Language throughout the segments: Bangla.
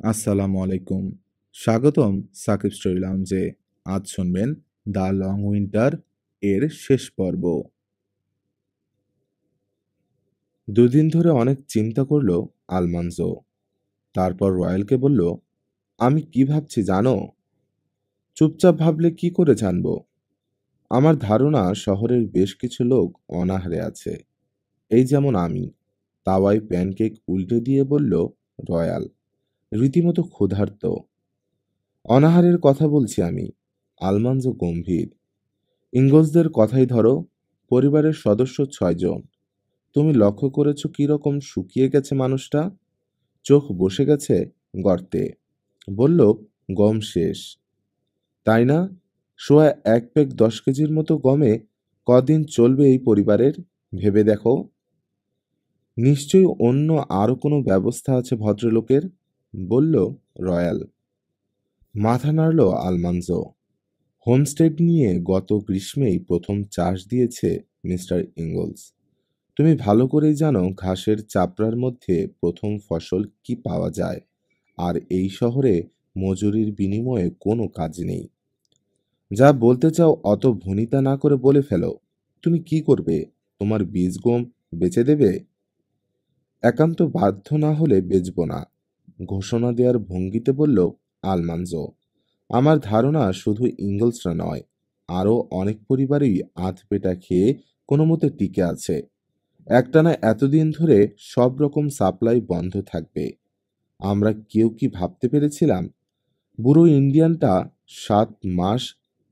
আসসালামু আলাইকুম। স্বাগতম সাকিব স্টোরি লাউঞ্জে। আজ শুনবেন দ্য লং উইন্টার এর শেষ পর্ব। দুদিন ধরে অনেক চিন্তা করলো আলমানজো। তারপর রয়্যালকে বলল, আমি কি ভাবছি জানো? চুপচাপ ভাবলে কি করে জানবো? আমার ধারণা শহরের বেশ কিছু লোক অনাহারে আছে, এই যেমন আমি। তাওয়ায় প্যানকেক উল্টে দিয়ে বলল রয়্যাল, রীতিমতো ক্ষুধার্ত। অনাহারের কথা বলছি আমি। আলমানজো গম্ভীর। ইঙ্গলসদের কথাই ধরো, পরিবারের সদস্য 6 জন। তুমি লক্ষ্য করেছো কিরকম শুকিয়ে গেছে মানুষটা? চোখ বসে গেছে গর্তে। বলল, গম শেষ। তাই না? সোয়া 1 প্যাক 10 কেজির মতো গমে কদিন চলবে এই পরিবারের? ভেবে দেখো। নিশ্চয়ই অন্য আরো কোনো ব্যবস্থা আছে ভদ্রলোকের, বলল রয়্যাল। মাথা নাড়ল আলমানজো। হোমস্টেড নিয়ে গত গ্রীষ্মেই প্রথম চাষ দিয়েছে মিস্টার ইঙ্গলস। তুমি ভালো করেই জানো ঘাসের চাপড়ার মধ্যে প্রথম ফসল কি পাওয়া যায়। আর এই শহরে মজুরির বিনিময়ে কোনো কাজ নেই। যা বলতে চাও অত ভনিতা না করে বলে ফেলো। তুমি কি করবে? তোমার বীজ গম বেচে দেবে? একান্ত বাধ্য না হলে বেচব না, ঘোষণা দেওয়ার ভঙ্গিতে বলল আলমানজো। আমার ধারণা শুধু ইঙ্গলসরা নয়, আরও অনেক পরিবারই আধপেটা খেয়ে কোনো মতে টিকে আছে। একটানা এতদিন ধরে সব রকম সাপ্লাই বন্ধ থাকবে। আমরা কেউ কি ভাবতে পেরেছিলাম? বুড়ো ইন্ডিয়ানটা 7 মাস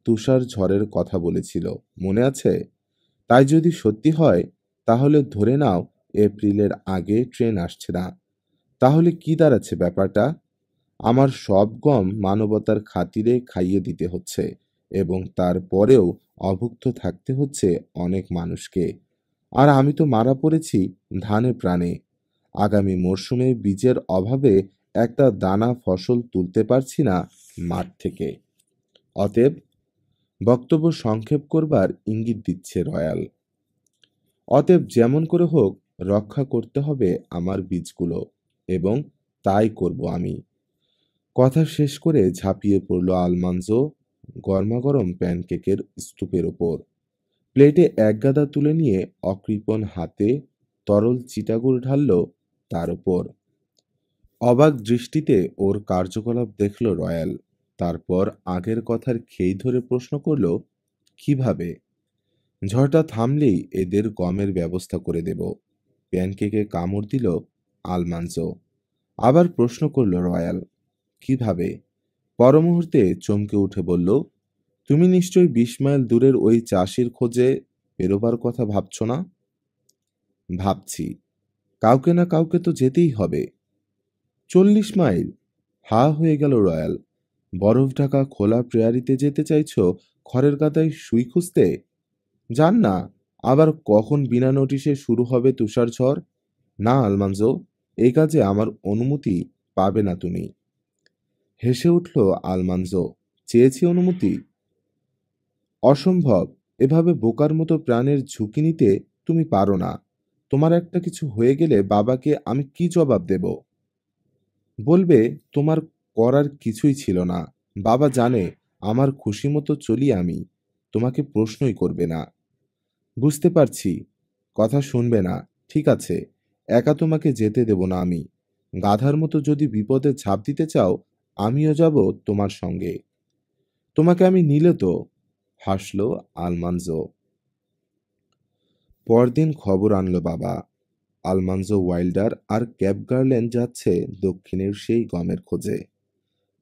তুষার ঝড়ের কথা বলেছিল, মনে আছে? তাই যদি সত্যি হয়, তাহলে ধরে নাও এপ্রিলের আগে ট্রেন আসছে না। তাহলে কি দাঁড়াচ্ছে ব্যাপারটা? আমার সব গম মানবতার খাতিরে খাইয়ে দিতে হচ্ছে, এবং তারপরেও অভুক্ত থাকতে হচ্ছে অনেক মানুষকে। আর আমি তো মারা পড়েছি ধানে প্রাণে। আগামী মরশুমে বীজের অভাবে একটা দানা ফসল তুলতে পারছি না মাঠ থেকে। অতএব, বক্তব্য সংক্ষেপ করবার ইঙ্গিত দিচ্ছে রয়্যাল। অতএব যেমন করে হোক রক্ষা করতে হবে আমার বীজগুলো, এবং তাই করব আমি। কথা শেষ করে ঝাঁপিয়ে পড়ল আলমানজো গরমাগরম প্যানকেকের স্তূপের ওপর। প্লেটে এক গাদা তুলে নিয়ে অকৃপণ হাতে তরল চিটাগুড় ঢালল তার ওপর। অবাক দৃষ্টিতে ওর কার্যকলাপ দেখল রয়্যাল। তারপর আগের কথার খেই ধরে প্রশ্ন করল, কিভাবে? ঝড়টা থামলেই এদের গমের ব্যবস্থা করে দেব। প্যানকেকে কামড় দিল আলমানজো। আবার প্রশ্ন করল রয়্যাল, কিভাবে? পরমুহূর্তে চমকে উঠে বলল, তুমি নিশ্চয়ই 20 মাইল দূরের ওই চাষির খোঁজে বেরোবার কথা ভাবছ না? ভাবছি। কাউকে না কাউকে তো যেতেই হবে। 40 মাইল? হা হয়ে গেল রয়্যাল। বরফ ঢাকা খোলা প্রেয়ারিতে যেতে চাইছো খড়ের গাদায় সুই খুঁজতে? যান না। আবার কখন বিনা নোটিশে শুরু হবে তুষার ঝড়? না আলমানজো, এই কাজে আমার অনুমতি পাবে না তুমি। হেসে উঠল আলমানজো। চেয়েছি অনুমতি? অসম্ভব। এভাবে বোকার মতো প্রাণের ঝুঁকি নিতে তুমি পারো না। তোমার একটা কিছু হয়ে গেলে বাবাকে আমি কি জবাব দেব? বলবে তোমার করার কিছুই ছিল না। বাবা জানে আমার খুশি মতো চলি আমি। তোমাকে প্রশ্নই করবে না। বুঝতে পারছি। কথা শুনবে না। ঠিক আছে, একা তোমাকে যেতে দেব না আমি। গাধার মতো যদি বিপদে ঝাঁপ দিতে চাও, আমিও যাব তোমার সঙ্গে। তোমাকে আমি নিলে তো, হাসল আলমানজো। পরদিন খবর আনলো বাবা, আলমানজো ওয়াইল্ডার আর ক্যাব গার্লেন যাচ্ছে দক্ষিণের সেই গমের খোঁজে।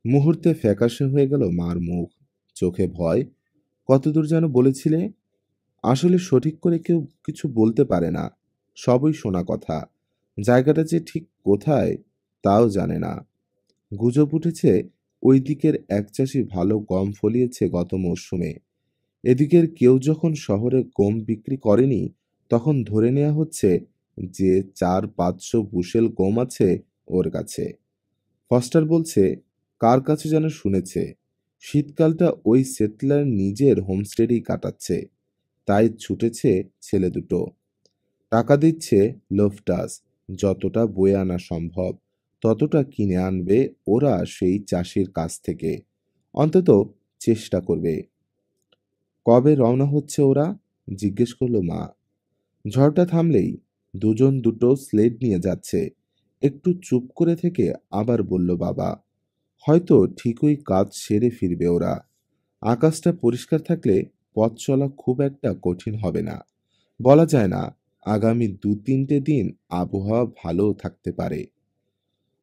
মুহূর্তে ফ্যাকাশে হয়ে গেল মার মুখ। চোখে ভয়। কতদূর যেন বলেছিলে? আসলে সঠিক করে কেউ কিছু বলতে পারে না। সবই শোনা কথা। জায়গাটা যে ঠিক কোথায় তাও জানে না। গুজব উঠেছে ওই দিকের এক চাষি ভালো গম ফলিয়েছে গত মরশুমে। এদিকের কেউ যখন শহরে গম বিক্রি করেনি, তখন ধরে নেওয়া হচ্ছে যে 400-500 বুশেল গম আছে ওর কাছে। ফস্টার বলছে, কার কাছে যেন শুনেছে, শীতকালটা ওই সেটলার নিজের হোমস্টেডেই কাটাচ্ছে। তাই ছুটেছে ছেলে দুটো। টাকা দিচ্ছে লোফটাস, যতটা বয়ে আনা সম্ভব। ততটা কিনে আনবে ওরা সেই চাষির কাছ থেকে। অন্তত চেষ্টা করবে। কবে রওনা হচ্ছে ওরা? জিজ্ঞেস করলো মা। ঝড়টা থামলেই। দুজন দুটো স্লেড নিয়ে যাচ্ছে। একটু চুপ করে থেকে আবার বলল বাবা, হয়তো ঠিকই কাজ সেরে ফিরবে ওরা। আকাশটা পরিষ্কার থাকলে পথ চলা খুব একটা কঠিন হবে না। বলা যায় না, আগামী ২-৩টে দিন আবহাওয়া ভালো থাকতে পারে।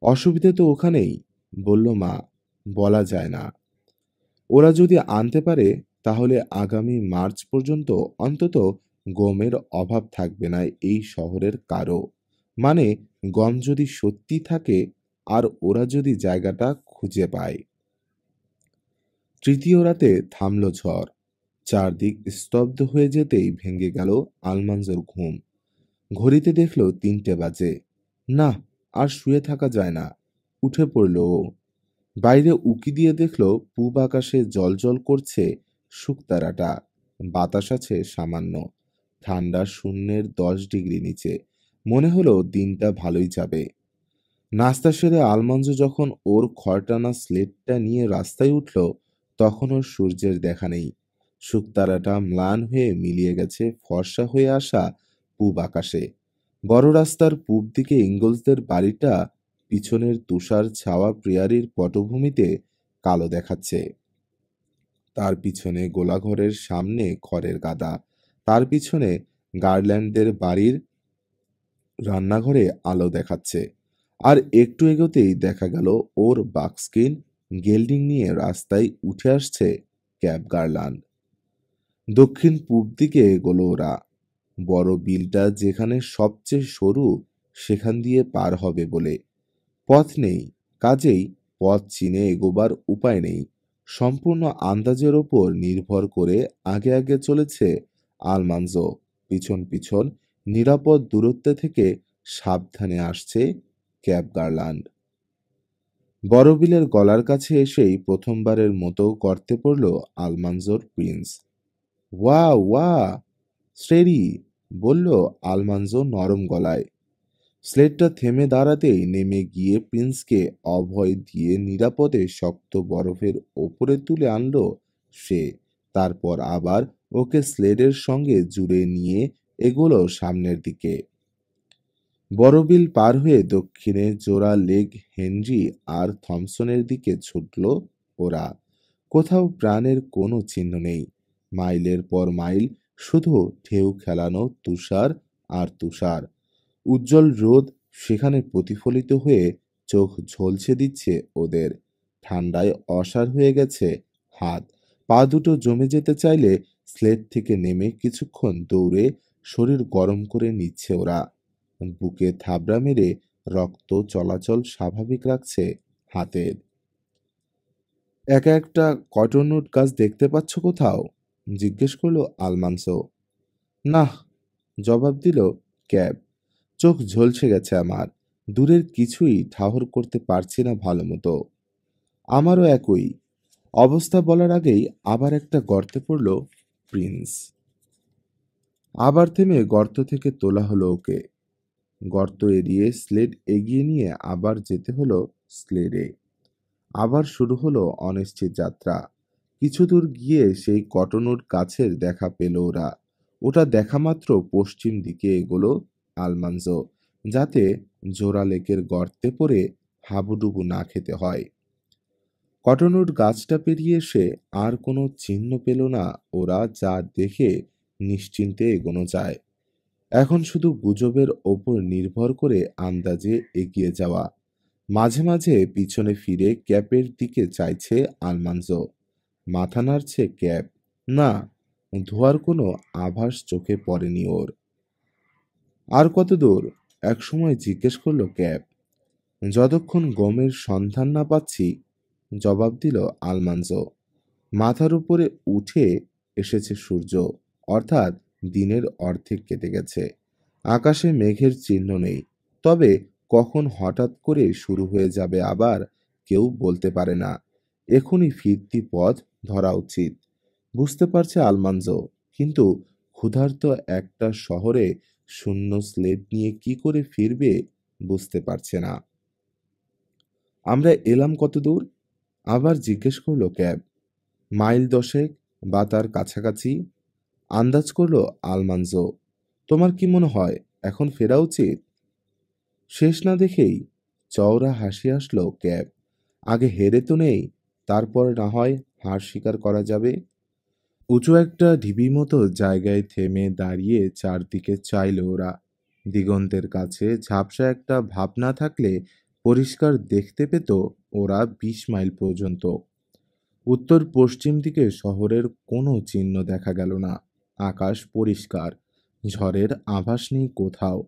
অসুবিধে তো ওখানেই, বলল মা। বলা যায় না। ওরা যদি আনতে পারে তাহলে আগামী মার্চ পর্যন্ত অন্তত গমের অভাব থাকবে না এই শহরের কারো। মানে, গম যদি সত্যি থাকে আর ওরা যদি জায়গাটা খুঁজে পায়। তৃতীয় রাতে থামল ঝড়। চারদিক স্তব্ধ হয়ে যেতেই ভেঙে গেল আলমাঞ্জোর ঘুম। ঘড়িতে দেখল ৩টে বাজে। না, আর শুয়ে থাকা যায় না। উঠে পড়ল ও। বাইরে উঁকি দিয়ে দেখল পূব আকাশে জ্বলজ্বল করছে শুকতারাটা। বাতাস আছে সামান্য। ঠান্ডা শূন্যের ১০ ডিগ্রি নিচে। মনে হলো দিনটা ভালোই যাবে। নাস্তা সেরে আলমাঞ্জো যখন ওর খড়টানা স্লেটটা নিয়ে রাস্তায় উঠল, তখন ওর সূর্যের দেখা নেই। শুকতারাটা ম্লান হয়ে মিলিয়ে গেছে ফর্সা হয়ে আসা পূব আকাশে। বড় রাস্তার পূব দিকে ইঙ্গলসদের বাড়িটা পিছনের তুষার ছাওয়া প্রিয়ারির পটভূমিতে কালো দেখাচ্ছে। তার পিছনে গোলাঘরের সামনে খড়ের গাদা। তার পিছনে গার্ল্যান্ডদের বাড়ির রান্নাঘরে আলো দেখাচ্ছে। আর একটু এগোতেই দেখা গেল ওর বাক্সকিন গেল্ডিং নিয়ে রাস্তায় উঠে আসছে ক্যাব গার্লান্ড। দক্ষিণ পূব দিকে এগোলো ওরা। বড় বিলটা যেখানে সবচেয়ে সরু সেখান দিয়ে পার হবে বলে। পথ নেই, কাজেই পথ চিনে এগোবার উপায় নেই। সম্পূর্ণ আন্দাজের ওপর নির্ভর করে আগে আগে চলেছে আলমানজো। পিছন পিছন নিরাপদ দূরত্বে থেকে সাবধানে আসছে ক্যাব গার্লান্ড। বড় বিলের গলার কাছে এসেই প্রথমবারের মতো গর্তে পড়ল আলমানজোর প্রিন্স। ওয়া ওয়া স্টেডি, বলল আলমানজো নরম গলায়। স্লেটটা থেমে দাঁড়াতেই নেমে গিয়ে প্রিন্সকে অভয় দিয়ে নিরাপদে শক্ত বরফের ওপরে তুলে আনলো সে। তারপর আবার ওকে স্লেডের সঙ্গে জুড়ে নিয়ে এগোলো সামনের দিকে। বড় বিল পার হয়ে দক্ষিণে জোড়া লেক হেনরি আর থমসনের দিকে ছুটল ওরা। কোথাও প্রাণের কোনো চিহ্ন নেই। মাইলের পর মাইল শুধু ঢেউ খেলানো তুষার আর তুষার। উজ্জ্বল রোদ সেখানে প্রতিফলিত হয়ে চোখ ঝলসে দিচ্ছে ওদের। ঠান্ডায় অসাড় হয়ে গেছে হাত। পা দুটো জমে যেতে চাইলে স্লেট থেকে নেমে কিছুক্ষণ দৌড়ে শরীর গরম করে নিচ্ছে ওরা। বুকে থাবড়া মেরে রক্ত চলাচল স্বাভাবিক রাখছে হাতের। একা একটা কটনউড গাছ দেখতে পাচ্ছ কোথাও? জিজ্ঞেস করলো আলমানসো। না, জবাব দিল ক্যাব। চোখ ঝলসে গেছে আমার। দূরের কিছুই ঠাহর করতে পারছি না ভালো মতো। আমারও একই অবস্থা বলার আগেই আবার একটা গর্তে পড়ল প্রিন্স। আবার থেমে গর্ত থেকে তোলা হলো ওকে। গর্ত এড়িয়ে স্লেড এগিয়ে নিয়ে আবার যেতে হলো স্লেডে। আবার শুরু হলো অনিশ্চিত যাত্রা। কিছু দূর গিয়ে সেই কটনউড গাছের দেখা পেল ওরা। ওটা দেখা মাত্র পশ্চিম দিকে এগোলো আলমানজো, যাতে জোড়া লেকের গর্তে পড়ে হাবুডুবু না খেতে হয়। কটনউড গাছটা পেরিয়ে এসে আর কোনো চিহ্ন পেল না ওরা, যা দেখে নিশ্চিন্তে এগোনো যায়। এখন শুধু গুজবের ওপর নির্ভর করে আন্দাজে এগিয়ে যাওয়া। মাঝে মাঝে পিছনে ফিরে ক্যাপের দিকে চাইছে আলমানজো। মাথা নাড়ছে ক্যাপ। না, ধোয়ার কোনো আভাস চোখে পড়েনি ওর। আর কত দূর? একসময় জিজ্ঞেস করলো ক্যাপ। যতক্ষণ গমের সন্ধান না পাচ্ছি, জবাব দিল আলমানজো। মাথার উপরে উঠে এসেছে সূর্য, অর্থাৎ দিনের অর্ধেক কেটে গেছে। আকাশে মেঘের চিহ্ন নেই। তবে কখন হঠাৎ করে শুরু হয়ে যাবে আবার কেউ বলতে পারে না। এখনই ফিরতি পথ ধরা উচিত, বুঝতে পারছে আলমানজো। কিন্তু ক্ষুধার্ত একটা শহরে শূন্য স্লেট নিয়ে কি করে ফিরবে বুঝতে পারছে না। আমরা এলাম কত দূর? আবার জিজ্ঞেস করলো ক্যাব। মাইল 10 বা তার কাছাকাছি, আন্দাজ করলো আলমানজো। তোমার কি মনে হয় এখন ফেরা উচিত? শেষ না দেখেই চওড়া হাসি আসলো ক্যাব। আগে হেরে তো নেই, তারপর না হয় হার স্বীকার করা যাবে। উঁচু একটা ঢিবির মতো জায়গায় থেমে দাঁড়িয়ে চারদিকে চাইল ওরা। দিগন্তের কাছে ঝাপসা একটা ভাব না থাকলে পরিষ্কার দেখতে পেত ওরা 20 মাইল পর্যন্ত। উত্তর পশ্চিম দিকে শহরের কোনো চিহ্ন দেখা গেল না। আকাশ পরিষ্কার, ঝড়ের আভাস নেই কোথাও।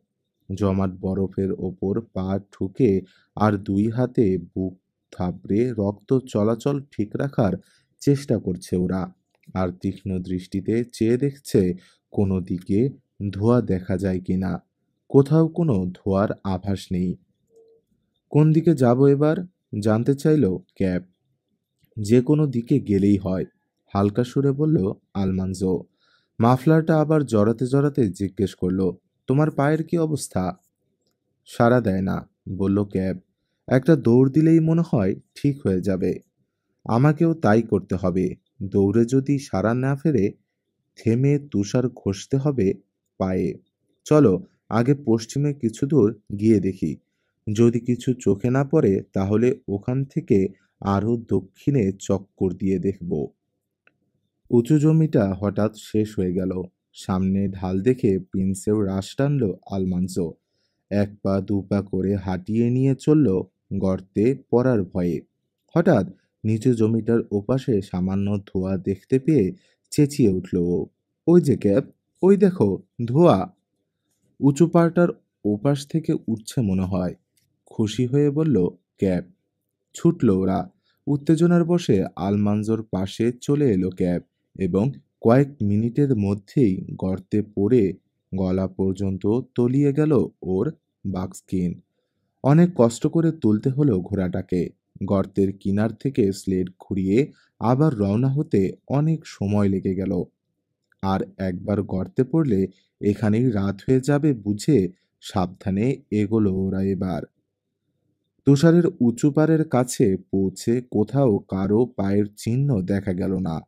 জমাট বরফের ওপর পা ঠুকে আর দুই হাতে বুক থাপড়ে রক্ত চলাচল ঠিক রাখার চেষ্টা করছে ওরা। আর তীক্ষ্ণ দৃষ্টিতে চেয়ে দেখছে কোনো দিকে ধোঁয়া দেখা যায় কিনা। কোথাও কোনো ধোঁয়ার আভাস নেই। কোন দিকে যাব এবার? জানতে চাইল ক্যাব। যে কোনো দিকে গেলেই হয়, হালকা সুরে বলল আলমানজো। মাফলারটা আবার জড়াতে জড়াতে জিজ্ঞেস করলো, তোমার পায়ের কি অবস্থা? সাড়া দেয় না, বলল ক্যাব। একটা দৌড় দিলেই মনে হয় ঠিক হয়ে যাবে। আমাকেও তাই করতে হবে। দৌড়ে যদি সাড়া না ফেরে, থেমে তুষার ঘষতে হবে পায়ে। চলো, আগে পশ্চিমে কিছু দূর গিয়ে দেখি। যদি কিছু চোখে না পড়ে তাহলে ওখান থেকে আরো দক্ষিণে চক্কর দিয়ে দেখব। উঁচু জমিটা হঠাৎ শেষ হয়ে গেল। সামনে ঢাল দেখে প্রিন্সেও রাশ টানল আলমান্সো। এক পা দু পা করে হাঁটিয়ে নিয়ে চলল গর্তে পড়ার ভয়ে। হঠাৎ নিচু জমিটার ওপাশে সামান্য ধোঁয়া দেখতে পেয়ে চেঁচিয়ে উঠল ও। ওই যে ক্যাব, ওই দেখো, ধোঁয়া! উঁচু পাড়টার ওপাশ থেকে উঠছে মনে হয়, খুশি হয়ে বলল ক্যাব। ছুটল ওরা। উত্তেজনার বশে আলমানজোর পাশে চলে এলো ক্যাব এবং কয়েক মিনিটের মধ্যেই গর্তে পড়ে গলা পর্যন্ত তলিয়ে গেল ওর বাকস্কিন। অনেক কষ্ট করে তুলতে হলো ঘোড়াটাকে। গর্তের কিনার থেকে স্লেড ঘুরিয়ে আবার রওনা হতে অনেক সময় লেগে গেল। আর একবার গর্তে পড়লে এখানেই রাত হয়ে যাবে বুঝে সাবধানে এগোলো ওরা এবার। তুষারের উঁচু পাড়ের কাছে পৌঁছে কোথাও কারো পায়ের চিহ্ন দেখা গেল না।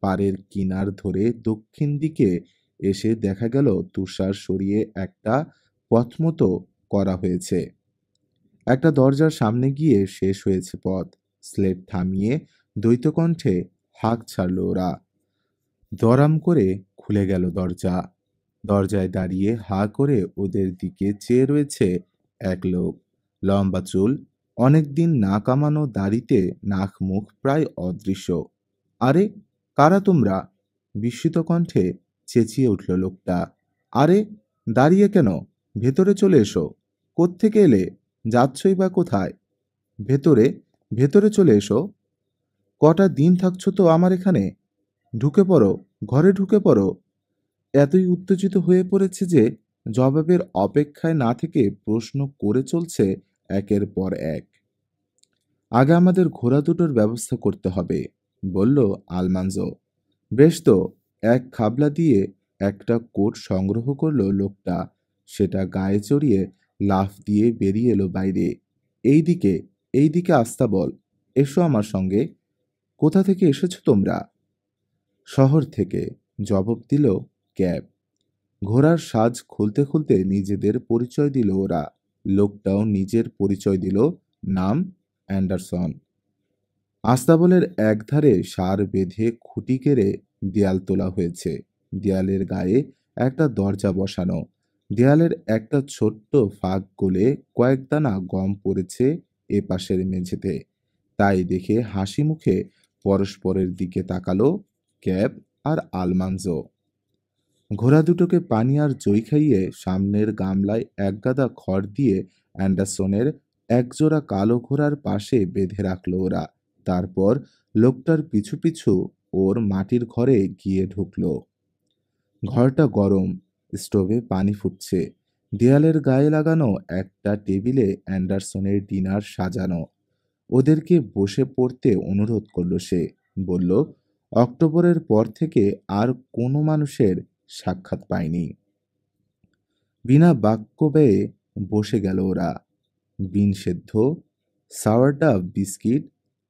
পাড়ের কিনার ধরে দক্ষিণ দিকে এসে দেখা গেল তুষার সরিয়ে একটা পথ মতো করা হয়েছে। একটা দরজার সামনে গিয়ে শেষ হয়েছে পথ। স্লেট থামিয়ে দ্বৈতকণ্ঠে হাঁক ছাড়ল ওরা। দড়াম করে খুলে গেল দরজা। দরজায় দাঁড়িয়ে হাঁ করে ওদের দিকে চেয়ে রয়েছে এক লোক। লম্বা চুল, অনেকদিন না কামানো দাড়িতে নাক মুখ প্রায় অদৃশ্য। আরে, কারা তোমরা? বিস্মিত কণ্ঠে চেঁচিয়ে উঠল লোকটা। আরে, দাঁড়িয়ে কেন? ভেতরে চলে এসো। কোত্থেকে এলে? যাচ্ছই বা কোথায়? ভেতরে, ভেতরে চলে এসো। কটা দিন থাকছো তো আমার এখানে। ঢুকে পড়ো, ঘরে ঢুকে পড়ো। এতই উত্তেজিত হয়ে পড়েছে যে জবাবের অপেক্ষায় না থেকে প্রশ্ন করে চলছে একের পর এক। আগে আমাদের ঘোড়া দুটোর ব্যবস্থা করতে হবে, বলল আলমানজো। বেশ তো। এক খাবলা দিয়ে একটা কোট সংগ্রহ করলো লোকটা। সেটা গায়ে চড়িয়ে লাফ দিয়ে বেরিয়ে এলো বাইরে। এইদিকে, এইদিকে আস্তাবল। এসো আমার সঙ্গে। কোথা থেকে এসেছো তোমরা? শহর থেকে, জবাব দিল ক্যাব। ঘোড়ার সাজ খুলতে খুলতে নিজেদের পরিচয় দিল ওরা। লোকটাও নিজের পরিচয় দিল, নাম অ্যান্ডারসন। আস্তাবলের একধারে সার বেঁধে খুঁটি কেড়ে দেয়াল তোলা হয়েছে। দেয়ালের গায়ে একটা দরজা বসানো। দেয়ালের একটা ছোট্ট ফাঁক গলে কয়েক দানা গম পড়েছে এ পাশের মেঝেতে। তাই দেখে হাসি মুখে পরস্পরের দিকে তাকালো ক্যাব আর আলমানজো। ঘোড়া দুটোকে পানি আর জই খাইয়ে সামনের গামলায় একগাদা খড় দিয়ে অ্যান্ডারসনের একজোড়া কালো ঘোড়ার পাশে বেঁধে রাখলো ওরা। তারপর লোকটার পিছু পিছু ওর মাটির ঘরে গিয়ে ঢুকলো। ঘরটা গরম, স্টোভে পানি ফুটছে। দেয়ালের গায়ে লাগানো একটা টেবিলে অ্যান্ডারসনের ডিনার সাজানো। ওদেরকে বসে পড়তে অনুরোধ করলো সে। বলল, অক্টোবরের পর থেকে আর কোনো মানুষের সাক্ষাৎ পায়নি। বিনা বাক্য ব্যয়ে বসে গেল ওরা। বিন সেদ্ধ সাওয়ারডাভ বিস্কিট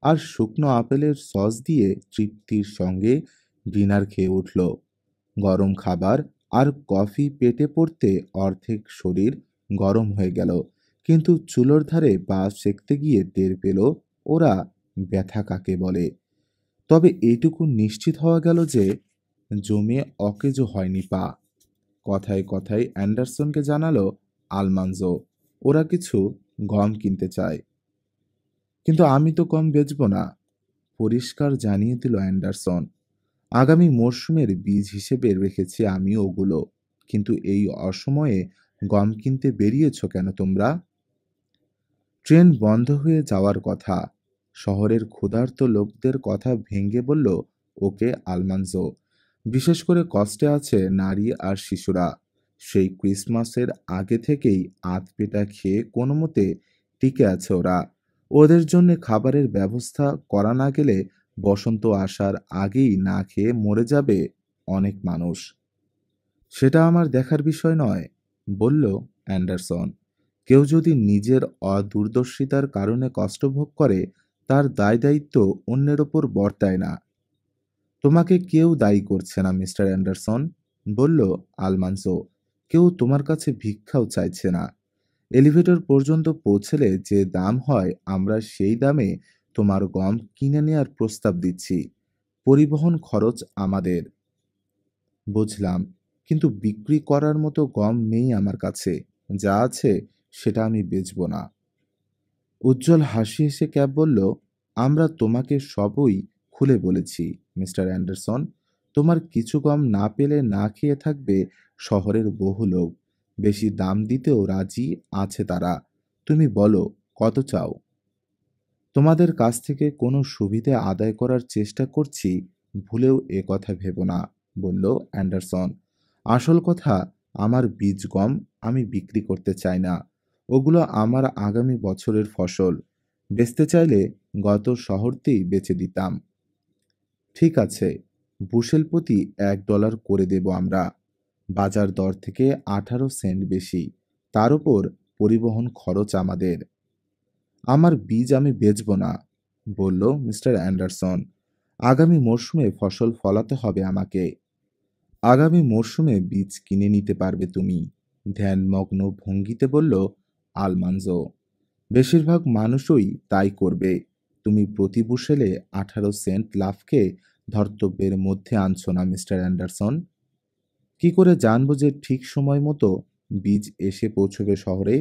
আর শুকনো আপেলের সস দিয়ে তৃপ্তির সঙ্গে ডিনার খেয়ে উঠল। গরম খাবার আর কফি পেটে পড়তে অর্ধেক শরীর গরম হয়ে গেল, কিন্তু চুলোর ধারে পা সেঁকতে গিয়ে টের পেল ওরা ব্যথা কাকে বলে। তবে এইটুকু নিশ্চিত হওয়া গেল যে জমে অকেজো হয়নি পা। কথায় কথায় অ্যান্ডারসনকে জানালো আলমানজো ওরা কিছু গম কিনতে চায়। কিন্তু আমি তো গম বেচবো না, পরিষ্কার জানিয়ে দিল অ্যান্ডারসন। আগামী মরশুমের বীজ হিসেবে রেখেছি আমি ওগুলো। কিন্তু এই অসময়ে গম কিনতে বেরিয়েছ কেন তোমরা? ট্রেন বন্ধ হয়ে যাওয়ার কথা, শহরের ক্ষুধার্ত লোকদের কথা ভেঙে বলল ওকে আলমানজো। বিশেষ করে কষ্টে আছে নারী আর শিশুরা। সেই ক্রিসমাসের আগে থেকেই আধপেটা খেয়ে কোনো মতে টিকে আছে ওরা। ওদের জন্য খাবারের ব্যবস্থা করা না গেলে বসন্ত আসার আগেই না খেয়ে মরে যাবে অনেক মানুষ। সেটা আমার দেখার বিষয় নয়, বলল অ্যান্ডারসন। কেউ যদি নিজের অদূরদর্শিতার কারণে কষ্ট ভোগ করে, তার দায় দায়িত্ব অন্যের ওপর বর্তায় না। তোমাকে কেউ দায়ী করছে না মিস্টার অ্যান্ডারসন, বলল আলমানসো। কেউ তোমার কাছে ভিক্ষাও চাইছে না। এলিভেটর পর্যন্ত পৌঁছলে যে দাম হয় আমরা সেই দামে তোমার গম কিনে নেয়ার প্রস্তাব দিচ্ছি। পরিবহন খরচ আমাদের। বুঝলাম, কিন্তু বিক্রি করার মতো গম নেই আমার কাছে। যা আছে সেটা আমি বেচব না। উজ্জ্বল হাসি হেসে ক্যাব বলল, আমরা তোমাকে সবই খুলে বলেছি মিস্টার অ্যান্ডারসন। তোমার কিছু গম না পেলে না খেয়ে থাকবে শহরের বহু লোক। বেশি দাম দিতেও রাজি আছে তারা। তুমি বলো কত চাও? তোমাদের কাছ থেকে কোনো সুবিধে আদায় করার চেষ্টা করছি, ভুলেও এ কথা ভেবো না, বলল অ্যান্ডারসন। আসল কথা, আমার বীজ গম আমি বিক্রি করতে চাই না। ওগুলো আমার আগামী বছরের ফসল। বেচতে চাইলে গত শহরতেই বেচে দিতাম। ঠিক আছে, বুশেল প্রতি $1 করে দেব আমরা। বাজার দর থেকে 18 সেন্ট বেশি। তার উপর পরিবহন খরচ আমাদের। আমার বীজ আমি বেচব না, বলল মিস্টার অ্যান্ডারসন। আগামী মরশুমে ফসল ফলাতে হবে আমাকে। আগামী মরশুমে বীজ কিনে নিতে পারবে তুমি, ধ্যানমগ্ন ভঙ্গিতে বলল আলমানজো। বেশিরভাগ মানুষই তাই করবে। তুমি প্রতি বুশেলে 18 সেন্ট লাভকে ধর্তব্যের মধ্যে আনছো না মিস্টার অ্যান্ডারসন। কি করে জানবো যে ঠিক সময় মতো বীজ এসে পৌঁছবে শহরে?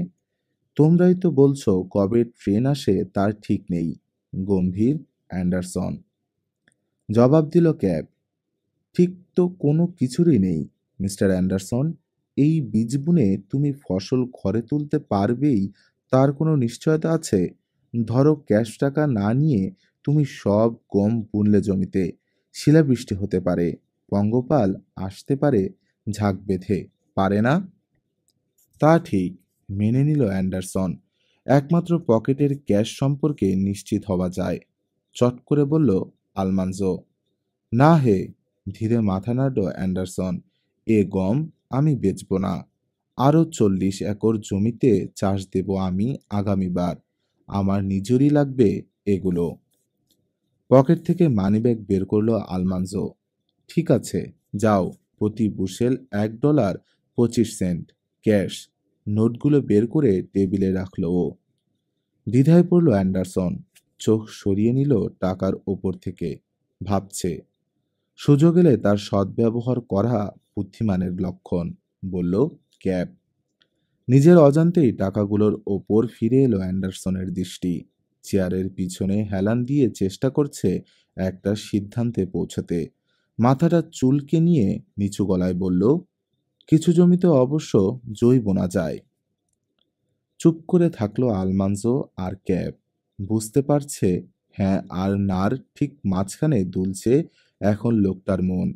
তোমরাই তো বলছো কবে ট্রেন আসে তার ঠিক নেই, গম্ভীর অ্যান্ডারসন। জবাব দিল ক্যাব। ঠিক তো কোনো কিছুরই নেই মিস্টার অ্যান্ডারসন। এই বীজ বুনে তুমি ফসল ঘরে তুলতে পারবেই তার কোনো নিশ্চয়তা আছে? ধরো ক্যাশ টাকা না নিয়ে তুমি সব গম বুনলে জমিতে, শিলাবৃষ্টি হতে পারে, পঙ্গপাল আসতে পারে ঝাঁক বেঁধে, পারে না? তা ঠিক, মেনে নিল অ্যান্ডারসন। একমাত্র পকেটের ক্যাশ সম্পর্কে নিশ্চিত হওয়া যায়। চট করে বলল আলমানজো। না হে, ধীরে মাথা নাড়ল অ্যান্ডারসন। এ গম আমি বেচব না। আরও 40 একর জমিতে চাষ দেব আমি আগামীবার। আমার নিজেরই লাগবে এগুলো। পকেট থেকে মানিব্যাগ বের করলো আলমানজো। ঠিক আছে, যাও, প্রতি বুশেল $1.25 ক্যাশ। নোটগুলো বের করে টেবিলে রাখলো ও। দ্বিধায় পড়ল অ্যান্ডারসন। চোখ সরিয়ে নিল টাকার ওপর থেকে। ভাবছে, সুযোগ এলে তার সদ্ব্যবহার করা বুদ্ধিমানের লক্ষণ, বলল ক্যাব। নিজের অজান্তেই টাকাগুলোর ওপর ফিরে এলো অ্যান্ডারসনের দৃষ্টি। চেয়ারের পিছনে হেলান দিয়ে চেষ্টা করছে একটা সিদ্ধান্তে পৌঁছতে। মাথাটা চুলকে নিয়ে নিচু গলায় বলল, কিছু জমিতে অবশ্য জই বোনা যায়। চুপ করে থাকলো আলমানজো আর ক্যাব। বুঝতে পারছে হ্যাঁ আর নার ঠিক মাঝখানে দুলছে এখন লোকটার মন।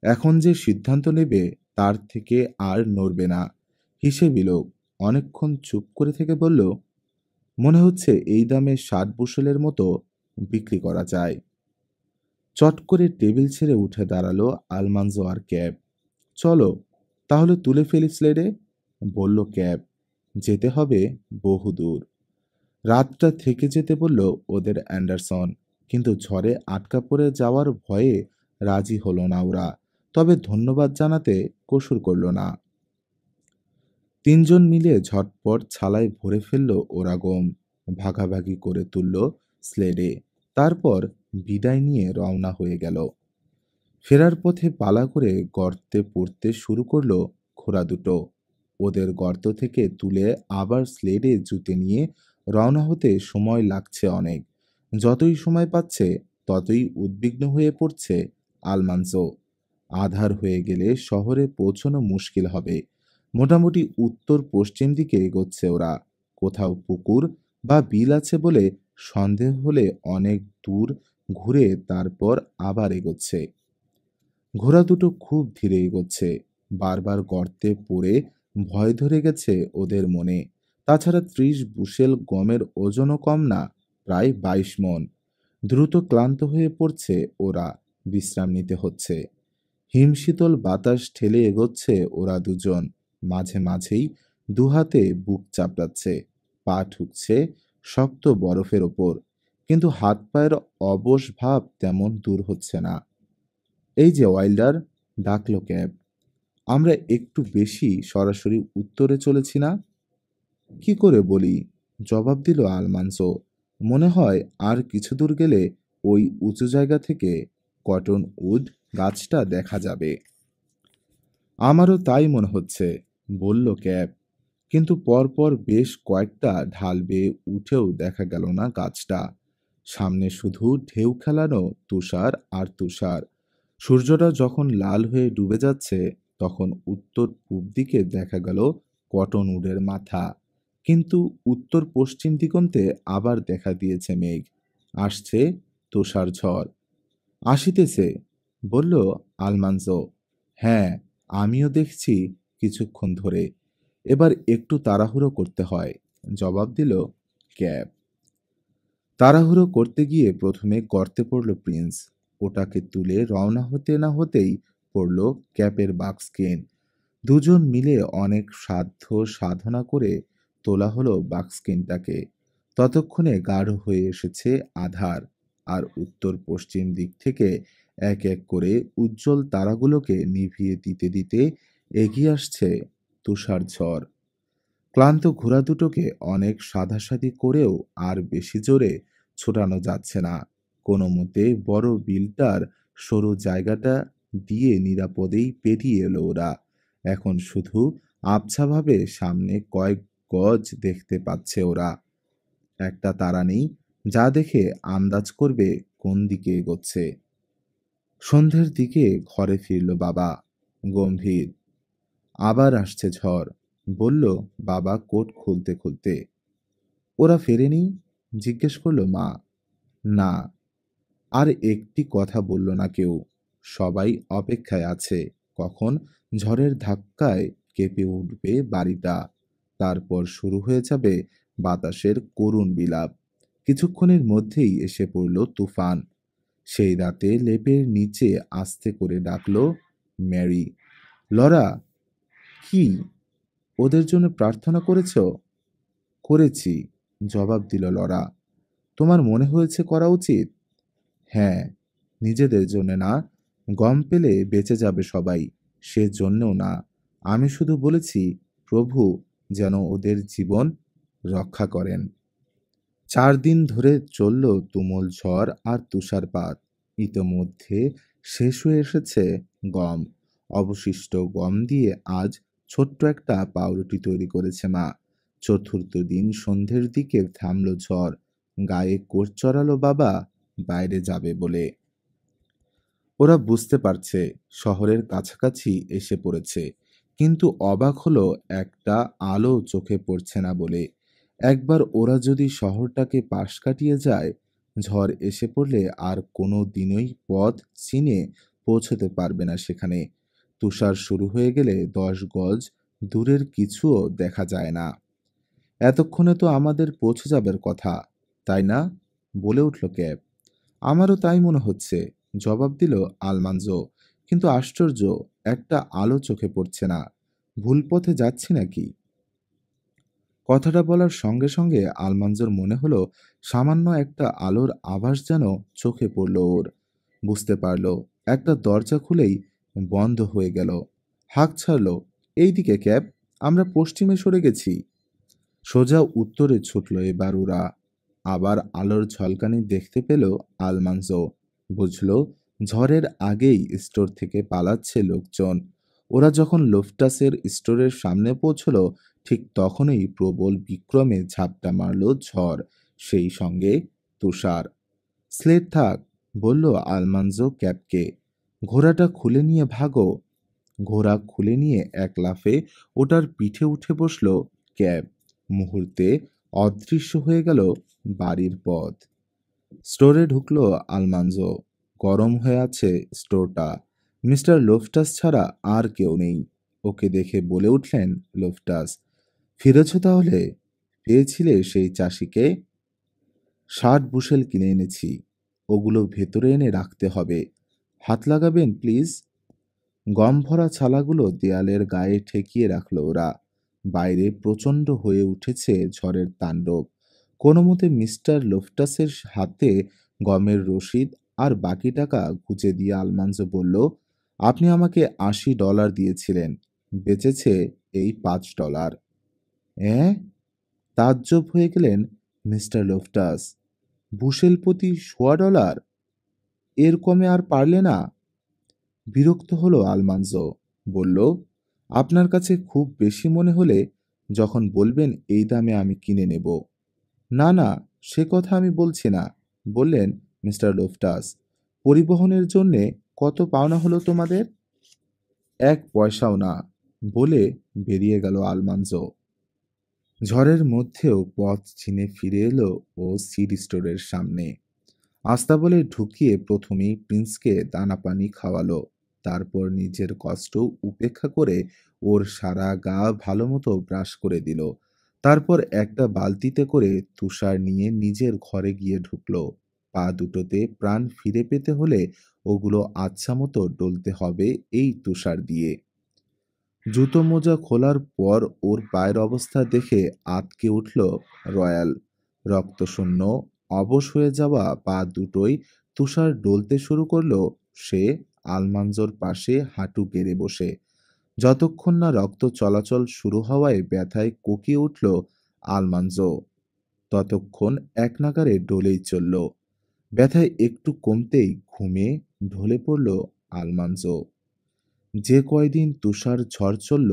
এখন যে সিদ্ধান্ত নেবে তার থেকে আর নড়বে না। হিসেবি লোক অনেকক্ষণ চুপ করে থেকে বলল, মনে হচ্ছে এই দামে 60 বুশেলের মতো বিক্রি করা যায়। চট করে টেবিল ছেড়ে উঠে দাঁড়ালো আলমানজো আর ক্যাব। চলো তাহলে তুলে ফেলি স্লেডে, বলল ক্যাব। যেতে হবে বহুদূর। রাতটা থেকে যেতে বলল ওদের অ্যান্ডারসন, কিন্তু ঝড়ে আটকা পড়ে যাওয়ার ভয়ে রাজি হলো না ওরা। তবে ধন্যবাদ জানাতে কসুর করল না। তিনজন মিলে ঝটপট ছালায় ভরে ফেলল ওরা গম, ভাগাভাগি করে তুলল স্লেডে। তারপর বিদায় নিয়ে রওনা হয়ে গেল। ফেরার পথে পালা করে গর্তে পড়তে শুরু করলো ঘোড়া দুটো। ওদের গর্ত থেকে তুলে আবার স্লেডে জুতে নিয়ে রওনা হতে সময় লাগছে অনেক। যতই সময় পাচ্ছে ততই উদ্বিগ্ন হয়ে পড়ছে আলমানজো। আধার হয়ে গেলে শহরে পৌঁছানো মুশকিল হবে। মোটামুটি উত্তর পশ্চিম দিকে এগোচ্ছে ওরা। কোথাও পুকুর বা বিল আছে বলে সন্দেহ হলে অনেক দূর ঘুরে তারপর আবার এগোচ্ছে। ঘোড়া দুটো খুব ধীরে এগোচ্ছে। বারবার গর্তে পড়ে ভয় ধরে গেছে ওদের মনে। তাছাড়া ৩০ বুশেল গমের ওজনও কম না, প্রায় ২২ মণ। দ্রুত ক্লান্ত হয়ে পড়ছে ওরা, বিশ্রাম নিতে হচ্ছে। হিমশীতল বাতাস ঠেলে এগোচ্ছে ওরা দুজন। মাঝে মাঝেই দুহাতে বুক চাপড়াচ্ছে, পা ঠুকছে শক্ত বরফের ওপর। কিন্তু হাত পায়ের অবশ ভাব তেমন দূর হচ্ছে না। এই যে ওয়াইল্ডার, ডাকলো ক্যাব। আমরা একটু বেশি সরাসরি উত্তরে চলেছি না? কি করে বলি, জবাব দিল আলমানসো। মনে হয় আর কিছু দূর গেলে ওই উঁচু জায়গা থেকে কটন উড গাছটা দেখা যাবে। আমারও তাই মনে হচ্ছে, বলল ক্যাব। কিন্তু পরপর বেশ কয়েকটা ঢাল বেয়ে উঠেও দেখা গেল না গাছটা। সামনে শুধু ঢেউ খেলানো তুষার আর তুষার। সূর্যটা যখন লাল হয়ে ডুবে যাচ্ছে তখন উত্তর পূব দিকে দেখা গেল কটনউডের মাথা। কিন্তু উত্তর পশ্চিম দিগন্তে আবার দেখা দিয়েছে মেঘ। আসছে তুষার ঝড়। আসিতেছে, বলল আলমানজো। হ্যাঁ, আমিও দেখছি কিছুক্ষণ ধরে। এবার একটু তাড়াহুড়ো করতে হয়, জবাব দিল ক্যাব। তাড়াহুড়ো করতে গিয়ে প্রথমে গর্তে পড়ল প্রিন্স। ওটাকে তুলে রওনা হতে না হতেই পড়ল ক্যাপের বাক্সকিন। দুজন মিলে অনেক সাধ্য সাধনা করে তোলা হলো বাক্সকিনটাকে। ততক্ষণে গাঢ় হয়ে এসেছে আধার, আর উত্তর পশ্চিম দিক থেকে এক এক করে উজ্জ্বল তারাগুলোকে নিভিয়ে দিতে দিতে এগিয়ে আসছে তুষার ঝড়। ক্লান্ত ঘোড়া দুটোকে অনেক সাধাসাধি করেও আর বেশি জোরে ছোটানো যাচ্ছে না। কোনো মতে বড় বিলটার সরু জায়গাটা দিয়ে নিরাপদেই পেরিয়ে এলো ওরা। এখন শুধু আবছাভাবে সামনে কয়েক গজ দেখতে পাচ্ছে ওরা। একটা তারা নেই যা দেখে আন্দাজ করবে কোন দিকে এগোচ্ছে। সন্ধ্যের দিকে ঘরে ফিরল বাবা, গম্ভীর। আবার আসছে ঝড়, বলল বাবা কোট খুলতে খুলতে। ওরা ফেরেনি? জিজ্ঞেস করলো মা। না। আর একটি কথা বলল না কেউ। সবাই অপেক্ষায় আছে কখন ঝড়ের ধাক্কায় কেঁপে উঠবে বাড়িটা। তারপর শুরু হয়ে যাবে বাতাসের করুণ বিলাপ। কিছুক্ষণের মধ্যেই এসে পড়ল তুফান। সেই রাতে লেপের নিচে আস্তে করে ডাকলো ম্যারি। লরা, কি ওদের জন্য প্রার্থনা করেছ? করেছি, জবাব দিল লরা। তোমার মনে হয়েছে করা উচিত? হ্যাঁ, নিজেদের জন্য না, গম পেলে বেঁচে যাবে সবাই, সে জন্যও না। আমি শুধু বলেছি প্রভু যেন ওদের জীবন রক্ষা করেন। ৪ দিন ধরে চলল তুমুল ঝড় আর তুষারপাত। ইতোমধ্যে শেষ হয়ে এসেছে গম। অবশিষ্ট গম দিয়ে আজ ছোট্ট একটা পাউরুটি তৈরি করেছে মা। চতুর্থ দিন সন্ধ্যের দিকে থামল ঝড়। গায়ে কোট চড়ালো বাবা বাইরে যাবে বলে। ওরা বুঝতে পারছে শহরের কাছাকাছি এসে পড়েছে, কিন্তু অবাক হলো একটা আলো চোখে পড়ছে না বলে। একবার ওরা যদি শহরটাকে পাশ কাটিয়ে যায়, ঝড় এসে পড়লে আর কোনো দিনই পথ চিনে পৌঁছতে পারবে না সেখানে। তুষার শুরু হয়ে গেলে ১০ গজ দূরের কিছুও দেখা যায় না। এতক্ষণে তো আমাদের পৌঁছে যাবার কথা, তাই না? বলে উঠল ক্যাব। আমারও তাই মনে হচ্ছে, জবাব দিল আলমানজো। কিন্তু আশ্চর্য, একটা আলো চোখে পড়ছে না। ভুল পথে যাচ্ছি নাকি? কথাটা বলার সঙ্গে সঙ্গে আলমানজোর মনে হলো সামান্য একটা আলোর আভাস যেন চোখে পড়ল ওর। বুঝতে পারল একটা দরজা খুলেই বন্ধ হয়ে গেল। হাঁক ছাড়ল, এইদিকে ক্যাব, আমরা পশ্চিমে সরে গেছি। সোজা উত্তরে ছুটল এবার ওরা। আবার আলোর ঝলকানি দেখতে পেল আলমানজো। বুঝল ঝড়ের আগেই স্টোর থেকে পালাচ্ছে লোকজন। ওরা যখন লোফটাসের স্টোরের সামনে পৌঁছল, ঠিক তখনই প্রবল বিক্রমে ঝাপটা মারল ঝড়, সেই সঙ্গে তুষার। স্লেট থাক, বলল আলমানজো ক্যাবকে। ঘোড়াটা খুলে নিয়ে ভাগো। ঘোড়া খুলে নিয়ে এক লাফে ওটার পিঠে উঠে বসল ক্যাব। মুহূর্তে অদৃশ্য হয়ে গেল বাড়ির পথ। স্টোরে ঢুকলো আলমানজো। গরম হয়ে আছে স্টোরটা। মিস্টার লোফটাস ছাড়া আর কেউ নেই। ওকে দেখে বলে উঠলেন লোফটাস, ফিরেছ তাহলে? পেয়েছিলে সেই চাষিকে? 60 বুশেল কিনে এনেছি। ওগুলো ভেতরে এনে রাখতে হবে। হাত লাগাবেন প্লিজ। গম ভরা ছালাগুলো দেয়ালের গায়ে ঠেকিয়ে রাখল ওরা। বাইরে প্রচণ্ড হয়ে উঠেছে ঝড়ের তাণ্ডব। কোনো মতে মিস্টার লোফটাসের হাতে গমের রসিদ আর বাকি টাকা গুঁজে দিয়ে আলমানজো বলল, আপনি আমাকে $80 দিয়েছিলেন, বেঁচেছে এই $5। হ্যাঁ? তাজ্জব হয়ে গেলেন মিস্টার লোফটাস। বুশেল প্রতি $100? এর কমে আর পারলে না? বিরক্ত হলো আলমানজো। বলল, আপনার কাছে খুব বেশি মনে হলে যখন বলবেন এই দামে আমি কিনে নেব। না না, সে কথা আমি বলছি না, বললেন মিস্টার লোফটাস। পরিবহনের জন্যে কত পাওনা হলো তোমাদের? 1 পয়সাও না, বলে বেরিয়ে গেল আলমানজো। ঝড়ের মধ্যেও পথ চিনে ফিরে এলো ও সিড স্টোরের সামনে। আস্তাবলে ঢুকিয়ে প্রথমেই প্রিন্সকে দানা পানি খাওয়ালো। তারপর নিজের কষ্ট উপেক্ষা করে ওর সারা গা ভালোমতো ব্রাশ করে দিল। তারপর একটা বালতিতে করে তুষার নিয়ে নিজের ঘরে গিয়ে ঢুকলো। পা দুটোতে প্রাণ ফিরে পেতে হলে ওগুলো আচ্ছা মতো ডলতে হবে এই তুষার দিয়ে। জুতো মোজা খোলার পর ওর পায়ের অবস্থা দেখে আঁতকে উঠল রয়্যাল। রক্তশূন্য, অবশ হয়ে যাওয়া পা দুটোই তুষার ডলতে শুরু করলো। সে আলমানজোর পাশে হাঁটু গেড়ে বসে। যতক্ষণ না রক্ত চলাচল শুরু হওয়ায় ব্যথায় কোকিয়ে উঠল আলমানজো, ততক্ষণ এক নাগাড়ে ডলেই চলল। ব্যথায় একটু কমতেই ঘুমে ঢলে পড়ল আলমানজো। যে কয়দিন তুষার ঝড় চলল,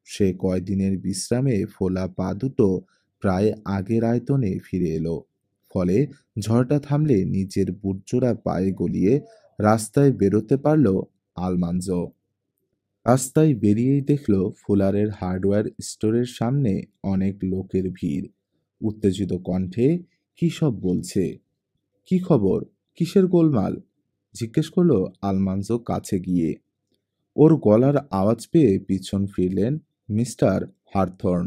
সে কয়দিনের বিশ্রামে ফোলা পা দুটো প্রায় আগের আয়তনে ফিরে এলো। ফলে ঝড়টা থামলে নিজের বুটজোড়া পায়ে গলিয়ে রাস্তায় বেরোতে পারল আলমানজো। রাস্তায় বেরিয়েই দেখল ফুলারের হার্ডওয়্যার স্টোরের সামনে অনেক লোকের ভিড়। উত্তেজিত কণ্ঠে কি সব বলছে। কি খবর, কিসের গোলমাল? জিজ্ঞেস করলো আলমানজো কাছে গিয়ে। ওর গলার আওয়াজ পেয়ে পিছন ফিরলেন মিস্টার হারথর্ন।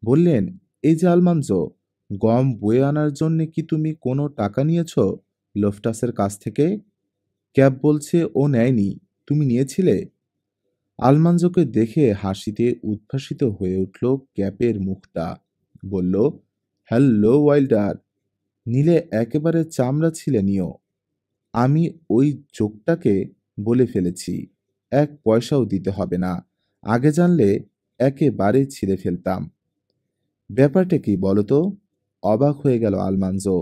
বললেন, এই যে আলমানজো, গম বয়ে আনার জন্যে কি তুমি কোনো টাকা নিয়েছ লোফটাসের কাছ থেকে? ক্যাব বলছে ও নেয়নি, তুমি নিয়েছিলে। আলমানজোকে দেখে হাসিতে উদ্ভাসিত হয়ে উঠল ক্যাপের মুখটা। বলল, হ্যালো ওয়াইল্ডার, নিলে একেবারে চামড়া ছিলে নিও। আমি ওই চোখটাকে বলে ফেলেছি, 1 পয়সাও দিতে হবে না। আগে জানলে একেবারে ছিঁড়ে ফেলতাম। ব্যাপারটা কি বলো তো? অবাক হয়ে গেল আলমানজো।